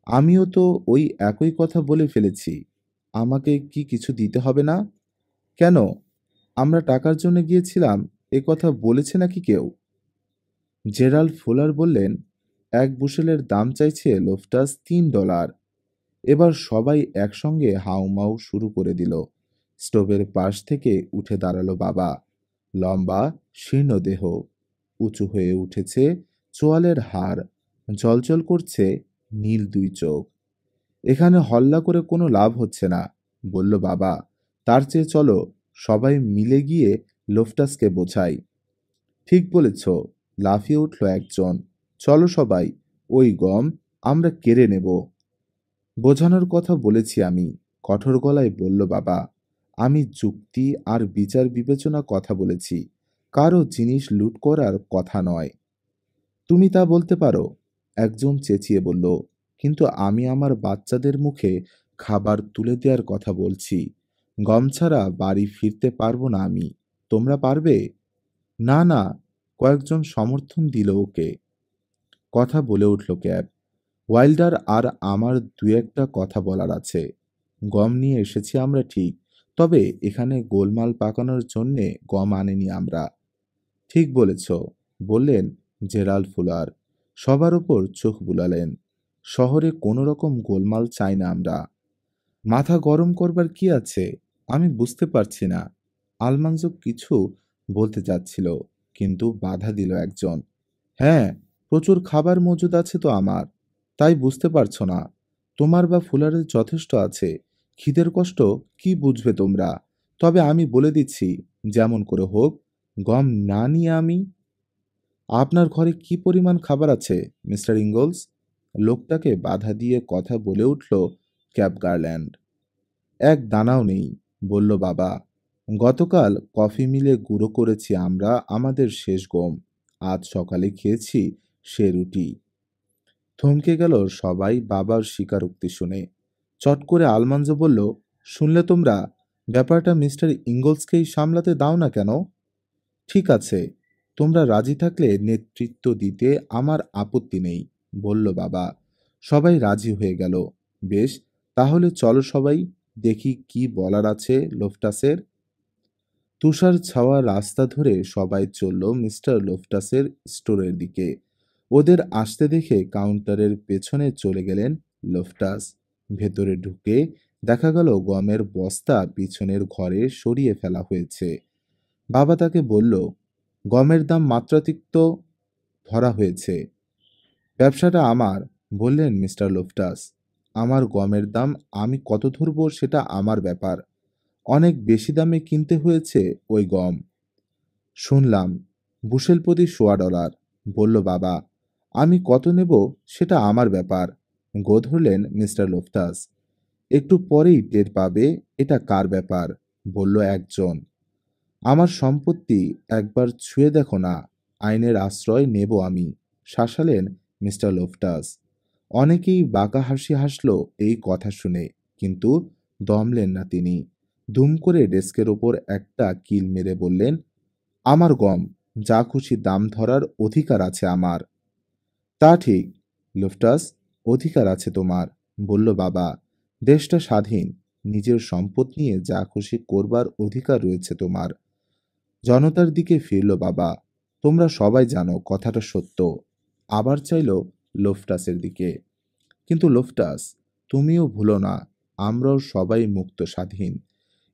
আমিও তো ওই একই কথা বলে ফেলেছি। আমাকে কি কিছু দিতে হবে না? কেন, আমরা টাকার জন্য গিয়েছিলাম, এ কথা বলেছে নাকি কেউ? জেরাল্ড ফুলার বললেন, 1 বুশেলের দাম চাইছে লোফটাস $3। এবার সবাই একসঙ্গে হাউমাউ শুরু করে দিল। স্টোভের পাশ থেকে উঠে দাঁড়ালো বাবা। লম্বা, শীর্ণ দেহ, উঁচু হয়ে উঠেছে চোয়ালের হাড়, জ্বলজ্বল করছে নীল 2 চোখ। এখানে হল্লা করে কোনো লাভ হচ্ছে না, বলল বাবা। তার চেয়ে চলো সবাই মিলে গিয়ে লোফটাসকে বোঝাই। ঠিক বলেছ, লাফিয়ে উঠল একজন। চলো সবাই, ওই গম আমরা কেড়ে নেব। বোঝানোর কথা বলেছি আমি, কঠোর গলায় বলল বাবা। আমি যুক্তি আর বিচার বিবেচনা কথা বলেছি, কারো জিনিস লুট করার কথা নয়। তুমি তা বলতে পারো, একজন চেঁচিয়ে বলল। কিন্তু আমি আমার বাচ্চাদের মুখে খাবার তুলে দেওয়ার কথা বলছি। গম ছাড়া বাড়ি ফিরতে পারবো না আমি। তোমরা পারবে? না, না, কয়েকজন সমর্থন দিল ওকে। কথা বলে উঠল ক্যাব। ওয়াইল্ডার আর আমার দু একটা কথা বলার আছে। গম নিয়ে এসেছি আমরা ঠিক, তবে এখানে গোলমাল পাকানোর জন্যে গম আনিনি আমরা। ঠিক বলেছ, বললেন জেরাল্ড ফুলার। সবার ওপর চোখ বুলালেন। শহরে কোনো রকম গোলমাল চাই না আমরা। মাথা গরম করবার কি আছে? আমি বুঝতে পারছি না। আলমানজো কিছু বলতে চাচ্ছিল, কিন্তু বাধা দিল একজন। হ্যাঁ, প্রচুর খাবার মজুদ আছে তো আমার। তাই বুঝতে পারছো না। তোমার বা ফুলারের যথেষ্ট আছে। খিদের কষ্ট কি বুঝবে তোমরা? তবে আমি বলে দিচ্ছি, যেমন করে হোক, গম না নিয়ে আমি। আপনার ঘরে কি পরিমাণ খাবার আছে, মিস্টার ইঙ্গলস? লোকটাকে বাধা দিয়ে কথা বলে উঠল ক্যাব গার্ল্যান্ড। এক দানাও নেই, বলল বাবা। গতকাল কফি মিলে গুঁড়ো করেছি আমরা আমাদের শেষ গম। আজ সকালে খেয়েছি সে রুটি। থমকে গেল সবাই বাবার স্বীকারোক্তি শুনে। চট করে আলমানজো বলল, শুনলে তোমরা? ব্যাপারটা মিস্টার ইঙ্গলসকেই সামলাতে দাও না কেন? ঠিক আছে, তোমরা রাজি থাকলে নেতৃত্ব দিতে আমার আপত্তি নেই, বলল বাবা। সবাই রাজি হয়ে গেল। বেশ, তাহলে চলো সবাই, দেখি কি বলার আছে লোফটাসের। তুষার ছাওয়া রাস্তা ধরে সবাই চলল মিস্টার লোফটাসের স্টোরের দিকে। ওদের আসতে দেখে কাউন্টারের পেছনে চলে গেলেন লোফটাস। ভেতরে ঢুকে দেখা গেল গমের বস্তা পিছনের ঘরে সরিয়ে ফেলা হয়েছে। বাবা তাকে বলল, গমের দাম মাত্রাতিরিক্ত ধরা হয়েছে। ব্যবসাটা আমার, বললেন মিস্টার লোফটাস। আমার গমের দাম আমি কত ধরব সেটা আমার ব্যাপার। অনেক বেশি দামে কিনতে হয়েছে ওই গম। শুনলাম বুশেল প্রতি $1.25, বলল বাবা। আমি কত নেব সেটা আমার ব্যাপার, গো ধরলেন মিস্টার লোফটাস। একটু পরেই টের পাবে এটা কার ব্যাপার, বলল একজন। আমার সম্পত্তি একবার ছুঁয়ে দেখো না, আইনের আশ্রয় নেব আমি, শাসালেন মিস্টার লোফটাস। অনেকেই বাঁকা হাসি হাসল এই কথা শুনে, কিন্তু দমলেন না তিনি। দুম করে ডেস্কের ওপর একটা কিল মেরে বললেন, আমার গম, যা খুশি দাম ধরার অধিকার আছে আমার। তা ঠিক, লোফটাস, অধিকার আছে তোমার, বলল বাবা। দেশটা স্বাধীন, নিজের সম্পদ নিয়ে যা খুশি করবার অধিকার রয়েছে তোমার। জনতার দিকে ফিরল বাবা। তোমরা সবাই জানো কথাটা সত্য। আবার চাইল লোফটাসের দিকে। কিন্তু লোফটাস, তুমিও ভুলো না, আমরাও সবাই মুক্ত স্বাধীন।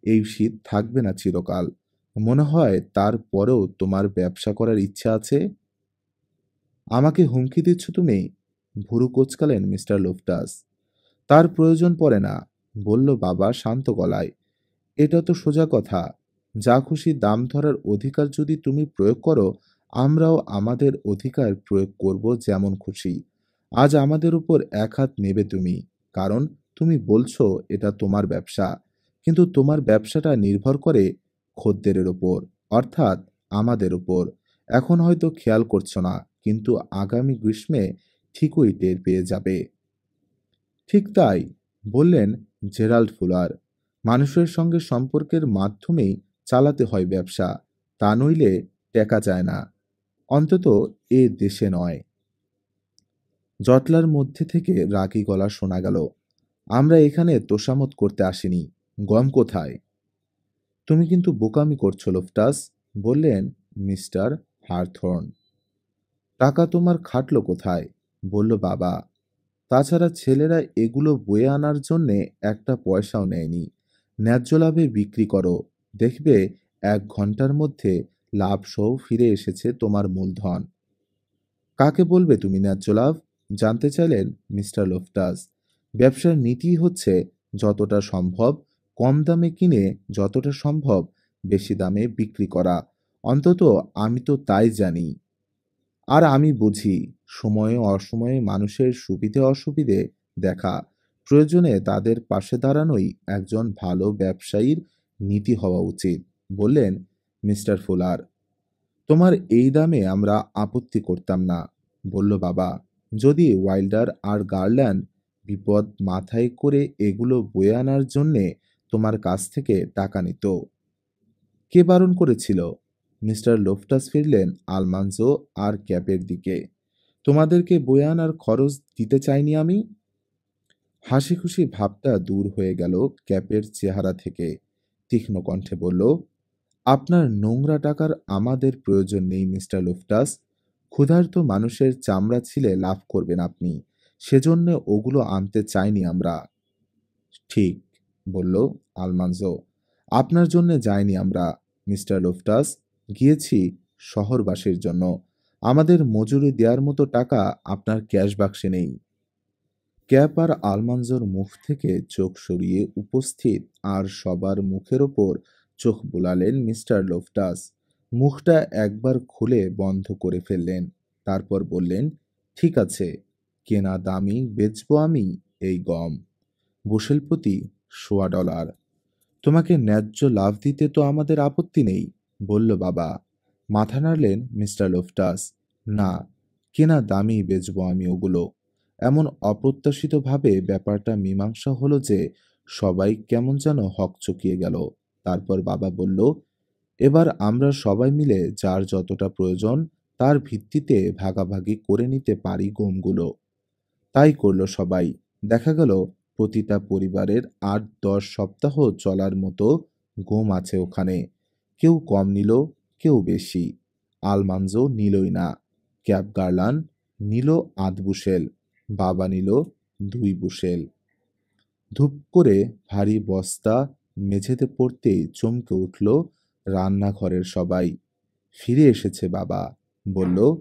এই শীত থাকবে না চিরকাল। মনে হয় তারপরেও তোমার ব্যবসা করার ইচ্ছা আছে। আমাকে হুমকি দিচ্ছ তুমি? ভুরু কোঁচকালেন মিস্টার লোফটাস। তার প্রয়োজন পড়ে না, বলল বাবা শান্ত গলায়। এটা তো সোজা কথা। যা খুশি দাম ধরার অধিকার যদি তুমি প্রয়োগ করো, আমরাও আমাদের অধিকার প্রয়োগ করব যেমন খুশি। আজ আমাদের উপর এক হাত নেবে তুমি, কারণ তুমি বলছো এটা তোমার ব্যবসা। কিন্তু তোমার ব্যবসাটা নির্ভর করে খদ্দেরের ওপর, অর্থাৎ আমাদের উপর। এখন হয়তো খেয়াল করছো না, কিন্তু আগামী গ্রীষ্মে ঠিকই টের পেয়ে যাবে। ঠিক তাই, বললেন জেরাল্ড ফুলার। মানুষের সঙ্গে সম্পর্কের মাধ্যমেই চালাতে হয় ব্যবসা, তা নইলে টেকা যায় না, অন্তত এ দেশে নয়। জটলার মধ্যে থেকে রাগী গলা শোনা গেল, আমরা এখানে তোষামত করতে আসিনি। গম কোথায়? তুমি কিন্তু বোকামি করছো লোফটাস, বললেন মিস্টার হারথর্ন। টাকা তোমার খাটলো কোথায়, বলল বাবা। তাছাড়া ছেলেরা এগুলো বয়ে আনার জন্যে একটা পয়সাও নেয়নি। ন্যায্য লাভে বিক্রি করো, দেখবে 1 ঘন্টার মধ্যে লাভ সহ ফিরে এসেছে তোমার মূলধন। কাকে বলবে তুমি ন্যায্য লাভ, জানতে চাইলেন মিস্টার লোফটাস। ব্যবসার নীতি হচ্ছে যতটা সম্ভব কম দামে কিনে যতটা সম্ভব বেশি দামে বিক্রি করা। অন্তত আমি তো তাই জানি। আর আমি বুঝি, সময়ে অসময়ে মানুষের সুবিধে অসুবিধে দেখা, প্রয়োজনে তাদের পাশে দাঁড়ানোই একজন ভালো ব্যবসায়ীর নীতি হওয়া উচিত, বললেন মিস্টার ফুলার। তোমার এই দামে আমরা আপত্তি করতাম না, বলল বাবা, যদি ওয়াইল্ডার আর গার্ল্যান্ড বিপদ মাথায় করে এগুলো বয়ে আনার জন্যে তোমার কাছ থেকে টাকা নিত, কে বারণ করেছিল? মিস্টার লোফটাস ফিরলেন আলমানজো আর ক্যাপের দিকে। তোমাদেরকে বয়ে আনার খরচ দিতে চাইনি আমি। হাসি খুশি ভাবটা দূর হয়ে গেল ক্যাপের চেহারা থেকে। তীক্ষ্ণ কণ্ঠে বলল, আপনার নোংরা টাকার আমাদের প্রয়োজন নেই মিস্টার লোফটাস। ক্ষুধার্ত মানুষের চামড়া ছিলে লাভ করবেন আপনি, সেজন্য ওগুলো আনতে চাইনি আমরা। ঠিক, বলল আলমানজো, আপনার জন্য যাইনি আমরা মিস্টার লোফটাস, গিয়েছি শহরবাসীর জন্য। আমাদের মজুরি দেওয়ার মতো টাকা আপনার ক্যাশ বাক্সে নেই। ক্যাপ আর আলমানজোর মুখ থেকে চোখ সরিয়ে উপস্থিত আর সবার মুখের ওপর চোখ বুলালেন মিস্টার লোফটাস। মুখটা একবার খুলে বন্ধ করে ফেললেন। তারপর বললেন, ঠিক আছে, কেনা দামি বেচবো আমি এই গম, বুশেল প্রতি $100। তোমাকে ন্যায্য লাভ দিতে তো আমাদের আপত্তি নেই, বলল বাবা। মাথা নাড়লেন মিস্টার লোফটাস। না, কেনা দামেই বেচবো আমি ওগুলো। এমন অপ্রত্যাশিতভাবে ব্যাপারটা মীমাংসা হলো যে সবাই কেমন যেন হকচকিয়ে গেল। তারপর বাবা বলল, এবার আমরা সবাই মিলে যার যতটা প্রয়োজন তার ভিত্তিতে ভাগাভাগি করে নিতে পারি গমগুলো। তাই করল সবাই। দেখা গেল প্রতিটা পরিবারের ৮-১০ সপ্তাহ চলার মতো গম আছে ওখানে। কেউ কম নিল, কেউ বেশি। আলমানজো নিলই না। ক্যাপ গার্লান নিল ৮ বুশেল, বাবা নিল ২ বুশেল। ধুপ করে ভারী বস্তা মেঝেতে পড়তেই চমকে উঠল রান্নাঘরের সবাই। ফিরে এসেছে বাবা, বলল।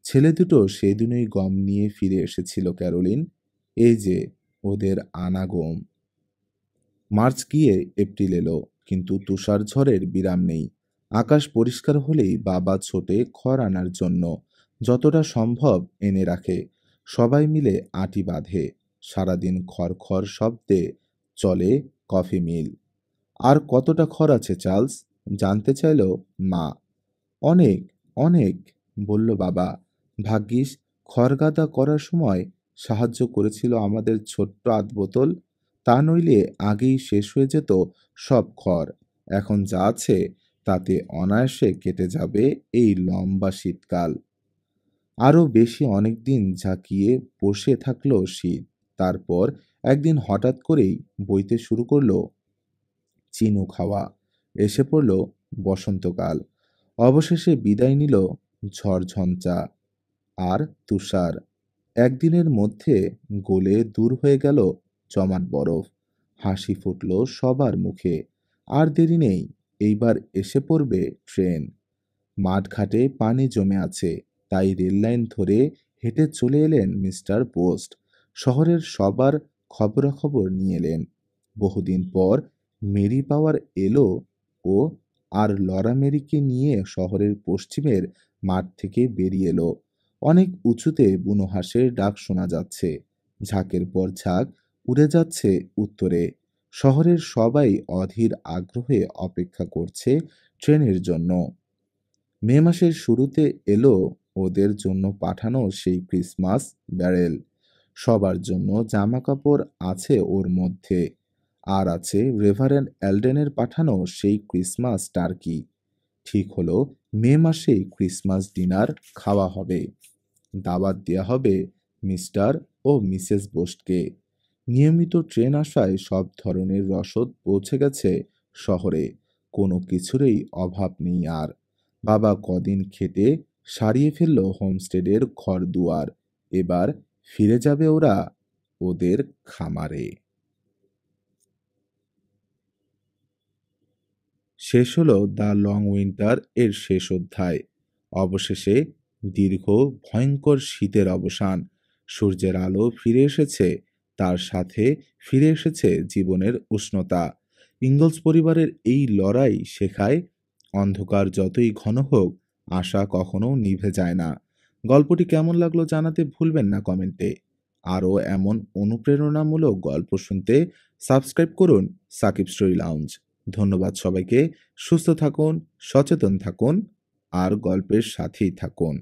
ছেলে দুটো সেদিনই গম নিয়ে ফিরে এসেছিল ক্যারোলিন। এই যে ওদের আনা গম। মার্চ গিয়ে এপ্রিল এলো, কিন্তু তুষার ঝড়ের বিরাম নেই। আকাশ পরিষ্কার হলেই বাবা ছোটে খড় আনার জন্য। যতটা সম্ভব এনে রাখে। সবাই মিলে আঁটি বাঁধে। সারাদিন খড় খড় শব্দে চলে কফি মিল। আর কতটা খড় আছে চার্লস? জানতে চাইল মা। অনেক, অনেক, বলল বাবা। ভাগ্যিস খড়গাদা করার সময় সাহায্য করেছিল আমাদের ছোট্ট বোতল। তা নইলে আগেই শেষ হয়ে যেত সব খড়। এখন যা আছে তাতে অনায়াসে কেটে যাবে এই লম্বা শীতকাল। আরও বেশি অনেকদিন ঝাঁকিয়ে বসে থাকলো শীত। তারপর একদিন হঠাৎ করেই বইতে শুরু করলো চিনুক হাওয়া। এসে পড়ল বসন্তকাল। অবশেষে বিদায় নিল ঝড়ঝঞ্ঝা আর তুষার। একদিনের মধ্যে গলে দূর হয়ে গেল জমাট বরফ। হাসি ফুটল সবার মুখে। আর দেরি নেই, এইবার এসে পড়বে ট্রেন। মাঠঘাটে পানি জমে আছে, তাই রেললাইন ধরে হেঁটে চলে এলেন মিস্টার পোস্ট। শহরের সবার খবরাখবর নিয়ে এলেন। বহুদিন পর মেরি পাওয়ার এলো ও আর লরা মেরিকে নিয়ে শহরের পশ্চিমের মাঠ থেকে বেরিয়ে এলো। অনেক উঁচুতে বুনো হাঁসের ডাক শোনা যাচ্ছে। ঝাঁকের পর ঝাঁক উড়ে যাচ্ছে উত্তরে। শহরের সবাই অধীর আগ্রহে অপেক্ষা করছে ট্রেনের জন্য। মে মাসের শুরুতে এলো ওদের জন্য পাঠানো সেই ক্রিসমাস ব্যারেল। সবার জন্য জামাকাপড় আছে ওর মধ্যে। আর আছে রেভারেন্ড এলডেনের পাঠানো সেই ক্রিসমাস টার্কি। ঠিক হলো মে মাসেই ক্রিসমাস ডিনার খাওয়া হবে। দাওয়াত দেয়া হবে মিস্টার ও মিসেস বোস্টকে। নিয়মিত ট্রেন আসায় সব ধরনের রসদ পৌঁছে গেছে শহরে। কোনো কিছুরই অভাব নেই আর। বাবা কদিন খেটে সারিয়ে ফেলল হোমস্টেডের ঘরদুয়ার। এবার ফিরে যাবে ওরা ওদের খামারে। শেষ হলো দ্য লং উইন্টার এর শেষ অধ্যায়। অবশেষে দীর্ঘ ভয়ঙ্কর শীতের অবসান। সূর্যের আলো ফিরে এসেছে, তার সাথে ফিরে এসেছে জীবনের উষ্ণতা। ইঙ্গলস পরিবারের এই লড়াই শেখায় অন্ধকার যতই ঘন হোক, আশা কখনো নিভে যায় না। গল্পটি কেমন লাগলো জানাতে ভুলবেন না কমেন্টে। আরও এমন অনুপ্রেরণামূলক গল্প শুনতে সাবস্ক্রাইব করুন সাকিব স্টোরি লাউঞ্জ। ধন্যবাদ সবাইকে। সুস্থ থাকুন, সচেতন থাকুন আর গল্পের সাথেই থাকুন।